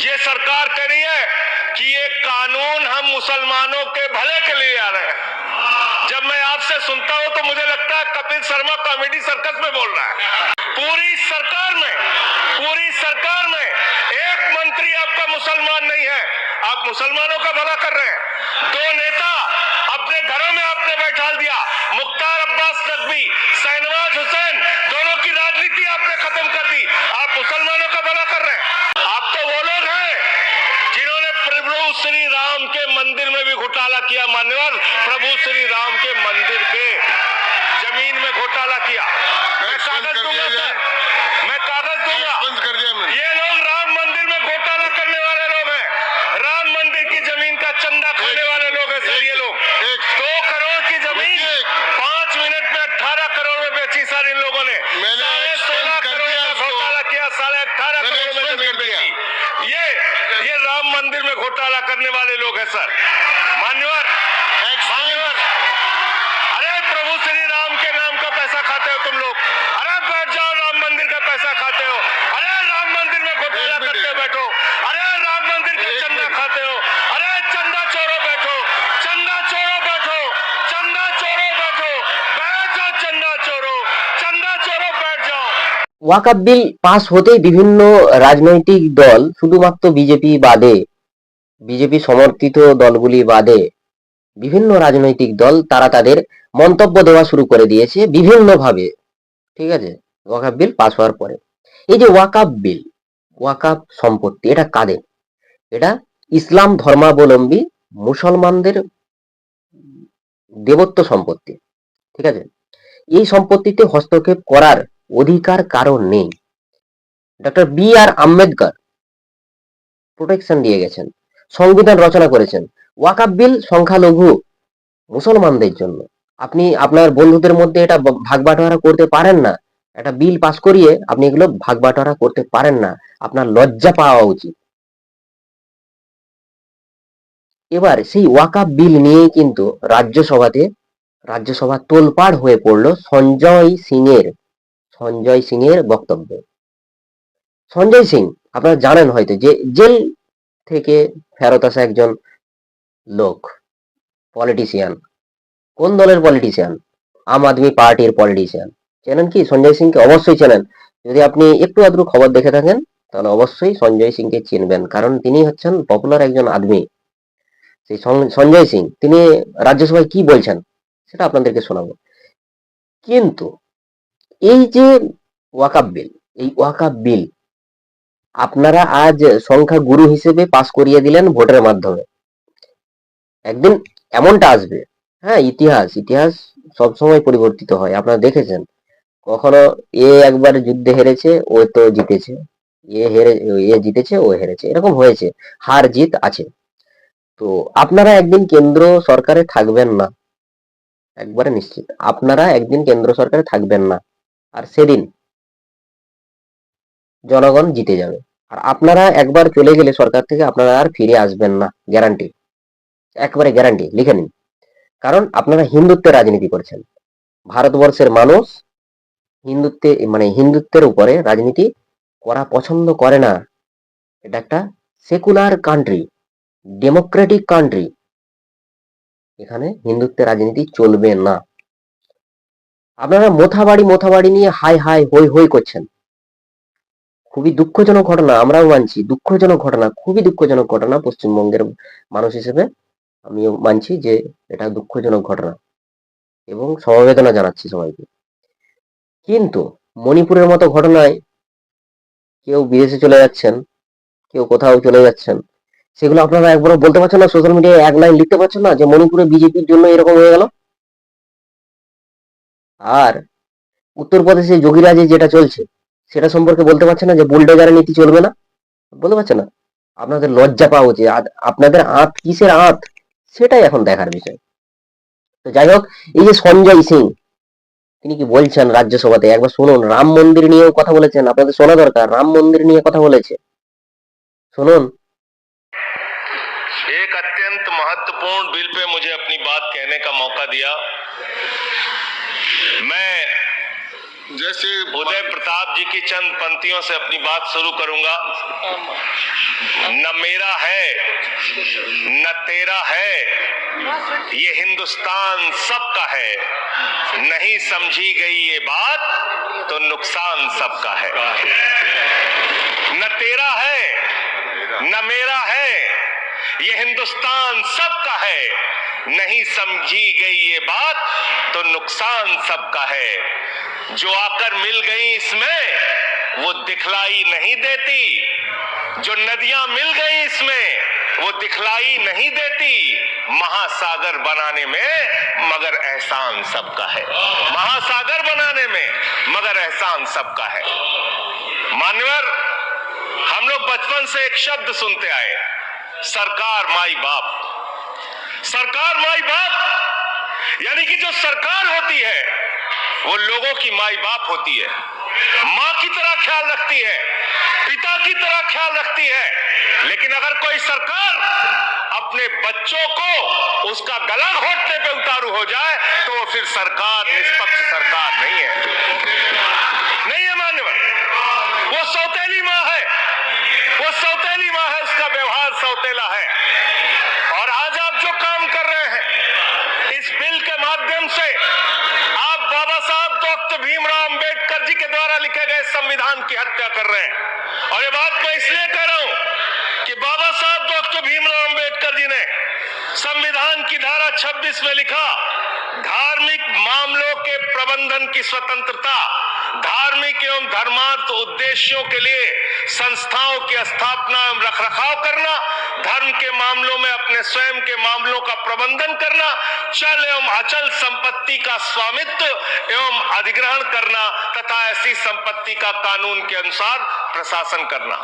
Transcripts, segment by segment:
ये सरकार कह रही है कि ये कानून हम मुसलमानों के भले के लिए आ रहे हैं। जब मैं आपसे सुनता हूं तो मुझे लगता है कपिल शर्मा कॉमेडी सर्कस में बोल रहा है। पूरी सरकार में एक मंत्री आपका मुसलमान नहीं है। आप मुसलमानों का भला कर रहे हैं। दो नेता अपने घरों में आपने बैठा दिया, मुख्तार अब्बास नकवी, शहनवाज हुसैन, दोनों की राजनीति आपने खत्म कर दी। आप मुसलमानों का भला कर रहे हैं। आप तो वो लोग हैं जिन्होंने प्रभु श्री राम के मंदिर में भी घोटाला किया। मान्यवर, प्रभु श्री राम के मंदिर के जमीन में घोटाला किया। मैं कागज दूंगा सर, मैं कागज दूंगा। ये लोग राम मंदिर में घोटाला करने वाले लोग हैं। राम मंदिर की जमीन का चंदा खाने वाले लोग हैं सर। ये लोग 2 करोड़ की जमीन 5 मिनट में 18 करोड़ में बेची सर इन लोगों ने। 16.5 करोड़ का घोटाला किया, 18.5 करोड़ में जमीन बेची। ये राम मंदिर में घोटाला करने वाले लोग हैं सर। मान्यवर, अरे प्रभु श्री राम के नाम का पैसा खाते हो तुम लोग। अरे बैठ जाओ, राम मंदिर का पैसा खाते हो। अरे राम मंदिर में घोटाला करते बैठो। अरे राम मंदिर का चंदा खाते हो। अरे चंदा चोरो बैठो, चंदा चोरो बैठो, चंदा चोरो बैठो, बैठ जाओ चंदा चोरो बैठ जाओ। ওয়াকআপ বিল পাস হতেই বিভিন্ন রাজনৈতিক দল, শুধুমাত্র বিজেপি বাদে, বিজেপি সমর্থিত দলগুলি বাদে বিভিন্ন রাজনৈতিক দল তারা তাদের মন্তব্য দেওয়া শুরু করে দিয়েছে বিভিন্নভাবে। ঠিক আছে, ওয়াকআপ বিল পাস হওয়ার পরে এই যে ওয়াকআপ বিল, ওয়াকআপ সম্পত্তি, এটা কাদের? এটা ইসলাম ধর্মাবলম্বী মুসলমানদের দেবত্ব সম্পত্তি। ঠিক আছে, এই সম্পত্তিতে হস্তক্ষেপ করার অধিকার কারণ নেই। Doctor B.R.. আম্বেদকর প্রোটেকশন দিয়ে গেছেন, সংবিধান রচনা করেছেন। ওয়াকআপ বিল সংখ্যালঘু মুসলমানদের জন্য। আপনি আপনার বন্ধুদের মধ্যে এটা ভাগ বাটোয়ারা করতে পারেন না। একটা বিল পাস করিয়ে আপনি এগুলো ভাগ বাটোয়ারা করতে পারেন না। আপনার লজ্জা পাওয়া উচিত। এবার সেই ওয়াকআপ বিল নিয়ে কিন্তু রাজ্যসভা তোলপাড় হয়ে পড়লো সঞ্জয় সিং এর বক্তব্য। সঞ্জয় সিং আপনারা জানেন হয়তো, যে জেল থেকে ফেরত আসা একজন লোক, পলিটিশিয়ান। কোন দলের পলিটিশিয়ান? আম আদমি পার্টির পলিটিশিয়ান। চেনেন কি সঞ্জয় সিংকে? অবশ্যই চেনেন। যদি আপনি একটু আধটু খবর দেখে থাকেন তাহলে অবশ্যই সঞ্জয় সিংকে চিনবেন, কারণ তিনি হচ্ছেন পপুলার একজন আদমি। সেই সঞ্জয় সিং তিনি রাজ্যসভায় কি বলছেন সেটা আপনাদেরকে শোনাবো। কিন্তু এই যে ওয়াকআপ বিল, এই ওয়াকআপ বিল আপনারা আজ সংখ্যা গুরু হিসেবে পাস করিয়ে দিলেন ভোটের মাধ্যমে। একদিন এমনটা আসবে, হ্যাঁ, ইতিহাস সবসময় পরিবর্তিত হয়। আপনারা দেখেছেন, কখনো একবার যুদ্ধে হেরেছে, ও তো জিতেছে, এ জিতেছে, ও হেরেছে, এরকম হয়েছে, হার জিত আছে। তো আপনারা একদিন কেন্দ্র সরকারে থাকবেন না, একবারে নিশ্চিত আপনারা একদিন কেন্দ্র সরকারে থাকবেন না। আর সেদিন জনগণ জিতে যাবে। আর আপনারা একবার চলে গেলে সরকার থেকে আপনারা আর ফিরে আসবেন না, গ্যারান্টি, একবারে গ্যারান্টি, লিখে নিন। কারণ আপনারা হিন্দুত্বের রাজনীতি করছেন। ভারতবর্ষের মানুষ হিন্দুত্বের উপরে রাজনীতি করা পছন্দ করে না। এটা একটা সেকুলার কান্ট্রি, ডেমোক্রেটিক কান্ট্রি। এখানে হিন্দুত্বের রাজনীতি চলবে না। আপনারা মোথাবাড়ি নিয়ে হাই হই হই করছেন। খুবই দুঃখজনক ঘটনা, আমরাও মানছি, দুঃখজনক ঘটনা, খুবই দুঃখজনক ঘটনা। পশ্চিমবঙ্গের মানুষ হিসেবে আমিও মানছি যে এটা দুঃখজনক ঘটনা এবং সমবেদনা জানাচ্ছি সবাইকে। কিন্তু মণিপুরের মতো ঘটনায় কেউ বিদেশে চলে যাচ্ছেন, কেউ কোথাও চলে যাচ্ছেন, সেগুলো আপনারা একবারও বলতে পারছেন না, সোশ্যাল মিডিয়ায় এক লাইন লিখতে পারছেন না যে মণিপুরে বিজেপির জন্য এরকম হয়ে গেল। আর উত্তরপ্রদেশে যোগীরাজে যেটা চলছে সেটা সম্পর্কে বলতে পারছেন না যে বুলডোজারের নীতি চলবে না, বলতে পারছেন না। আপনাদের লজ্জা পাওয়া উচিত। আপনাদের আঁত কিসের আঁত সেটাই এখন দেখার বিষয়। তো যাই হোক, এই যে সঞ্জয় সিং তিনি কি বলছেন রাজ্যসভাতে, একবার শুনুন। রাম মন্দির নিয়েও কথা বলেছেন, আপনাদের শোনা দরকার। রাম মন্দির নিয়ে কথা বলেছে, শুনুন। एक अत्यंत महत्वपूर्ण बिल पे मुझे अपनी बात कहने का मौका दिया। मैं जैसे उदय प्रताप जी की चंद पंक्तियों से अपनी बात शुरू करूंगा। न मेरा है न तेरा है, ये हिंदुस्तान सबका है। नहीं समझी गई ये बात तो नुकसान सबका है। न तेरा है न मेरा है, ये हिंदुस्तान सबका है। नहीं समझी गई ये बात तो नुकसान सबका है। जो आकर मिल गई इसमें वो दिखलाई नहीं देती, जो नदियां मिल गई इसमें वो दिखलाई नहीं देती। महासागर बनाने में मगर एहसान सबका है, महासागर बनाने में मगर एहसान सबका है। मान्यवर, हम लोग बचपन से एक शब्द सुनते आए, सरकार माई बाप। सरकार माई बाप यानी कि जो सरकार होती है वो लोगों की माई बाप होती है, मां की तरह ख्याल रखती है, पिता की तरह ख्याल रखती है। लेकिन अगर कोई सरकार अपने बच्चों को उसका गला घोटने पे उतारू हो जाए तो वो फिर सरकार निष्पक्ष सरकार नहीं है, नहीं है मान्यवर। वो सौतेली मां है, वो सौतेली मां है, उसका व्यवहार सौतेला है। और आज आप जो काम कर रहे हैं इस बिल के माध्यम से, आप बाबा साहब डॉक्टर भीमराव अंबेडकर जी के द्वारा लिखे गए संविधान की हत्या कर रहे हैं। और ये बात मैं इसलिए कह रहा हूं कि बाबा साहब डॉक्टर भीमराव अंबेडकर जी ने संविधान की धारा 26 में लिखा, धार्मिक मामलों के प्रबंधन की स्वतंत्रता, धार्मिक एवं धर्मार्थ उद्देश्यों के लिए संस्थाओं की स्थापना एवं रखरखाव करना, धर्म के मामलों में अपने स्वयं के मामलों का प्रबंधन करना, चल एवं अचल संपत्ति का स्वामित्व एवं अधिग्रहण करना तथा ऐसी संपत्ति का कानून के अनुसार प्रशासन करना।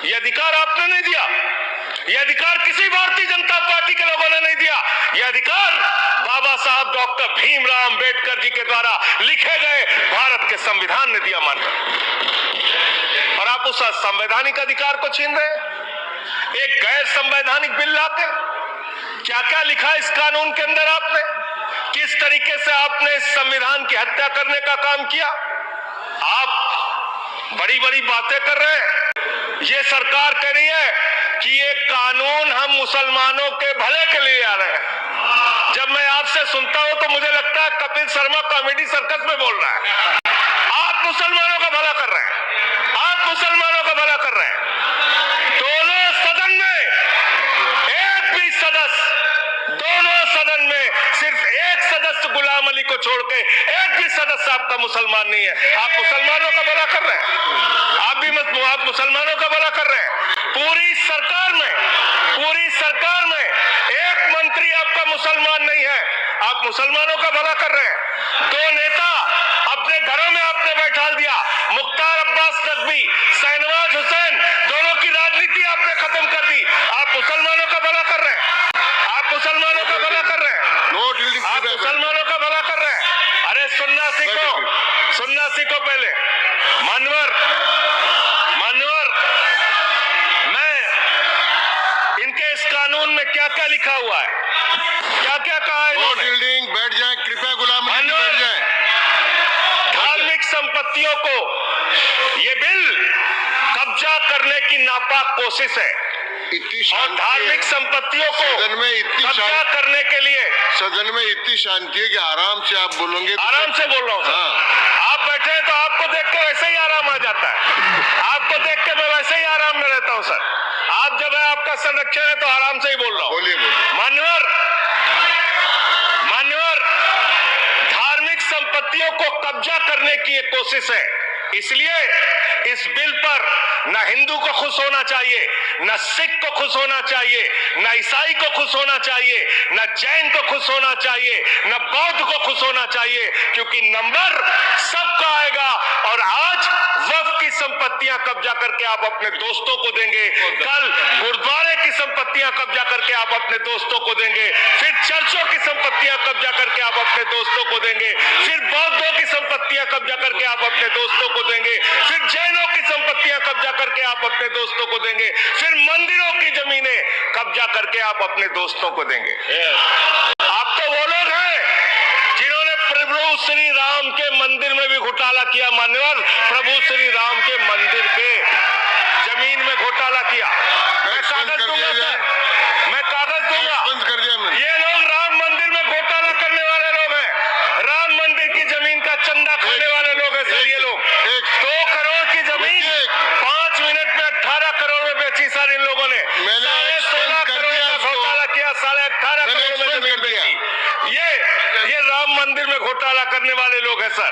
यह अधिकार आपने नहीं दिया, यह अधिकार किसी भारतीय जनता पार्टी के लोगों ने नहीं दिया, यह अधिकार बाबा साहब डॉक्टर भीमराव अंबेडकर जी के द्वारा लिखे गए भारत के संविधान ने दिया मानकर। और आप उस संवैधानिक अधिकार को छीन रहे हैं एक गैर संवैधानिक बिल लाके। क्या क्या लिखा इस कानून के अंदर आपने, किस तरीके से आपने इस संविधान की हत्या करने का काम किया। आप बड़ी बड़ी बातें कर रहे हैं। ये सरकार कह रही है कि ये कानून हम मुसलमानों के भले के लिए आ रहे हैं। जब मैं आपसे सुनता हूं तो मुझे लगता है कपिल शर्मा कॉमेडी सर्कस में बोल रहा है। आप मुसलमानों का भला कर रहे हैं, आप मुसलमानों का भला कर रहे हैं। दोनों सदन में एक भी सदस्य, दोनों सदन में सिर्फ एक सदस्य गुलाम अली को छोड़ के एक भी सदस्य आपका मुसलमान नहीं है। आप मुसलमानों का भला कर रहे हैं, आप मुसलमानों का भला कर रहे हैं। पूरी सरकार में एक मंत्री आपका मुसलमान नहीं है, आप मुसलमानों का भला कर रहे हैं। दो नेता अपने घरों में आपने बैठा दिया, मुख्तार अब्बास नकवी, शहनवाज हुसैन, दोनों की राजनीति आपने खत्म कर दी। आप मुसलमानों का भला कर रहे हैं, आप मुसलमानों का भला कर रहे हैं, आप मुसलमानों का भला कर रहे हैं। अरे सुनना सीखो पहले। मानवर, मैं इनके इस कानून में क्या क्या लिखा हुआ है, क्या क्या कहा है इन्होंने। बैठ जाए कृपया, गुलाम अली बैठ जाए। धार्मिक संपत्तियों को ये बिल कब्जा करने की नापाक कोशिश है। और धार्मिक संपत्तियों को सदन में इतनी कब्जा करने के लिए सदन में इतनी शांति है कि आराम से आप बोलोगे। आराम से बोल रहा हूँ सर। आप बैठे हैं तो आपको देख के वैसे ही आराम आ जाता है, आपको देख के मैं वैसे ही आराम में रहता हूँ सर। आप जब है आपका संरक्षण है तो आराम से ही बोल रहा हूँ। बोलिए। मान्यवर, धार्मिक संपत्तियों को कब्जा करने की एक कोशिश है। इसलिए इस बिल पर न हिंदू को खुश होना चाहिए, न सिख को खुश होना चाहिए, न ईसाई को खुश होना चाहिए, न जैन को खुश होना चाहिए, न बौद्ध को खुश होना चाहिए, क्योंकि नंबर सबका आएगा। और आज वक्फ की संपत्तियां कब्जा करके आप अपने दोस्तों को देंगे, कल गुरुद्वारे की संपत्तियां कब्जा करके आप अपने दोस्तों को देंगे, फिर चर्चों की संपत्तियां कब्जा करके आप अपने दोस्तों को देंगे, फिर बौद्धों की संपत्तियां कब्जा करके आप अपने दोस्तों को देंगे, फिर जैनों की संपत्तियां कब्जा करके आप अपने दोस्तों को देंगे, फिर मंदिरों की जमीनें कब्जा करके आप अपने दोस्तों को देंगे। आप तो वो लोग हैं जिन्होंने प्रभु श्री राम के मंदिर में भी घोटाला किया। मान्यवर, प्रभु श्री राम के मंदिर के जमीन में घोटाला किया। मैं टैक्स बंद कागज कर दूंगा दिया सर, जाए। मैं कागज दूंगा। टैक्स बंद कर दिया मैंने। ये लोग राम मंदिर में घोटाला करने वाले लोग हैं, राम मंदिर की जमीन का चंदा खाने वाले लोग हैं सर। ये लोग 2 करोड़ की जमीन 5 मिनट में 18 करोड़ में बेची सर इन लोगों ने। मैंने 16.5 कर करोड़ दिया का उसको। घोटाला किया, 18.5 मैंने करोड़ में एक्सपेंड जमीन कर दिया। बेची। ये राम मंदिर में घोटाला करने वाले लोग हैं सर।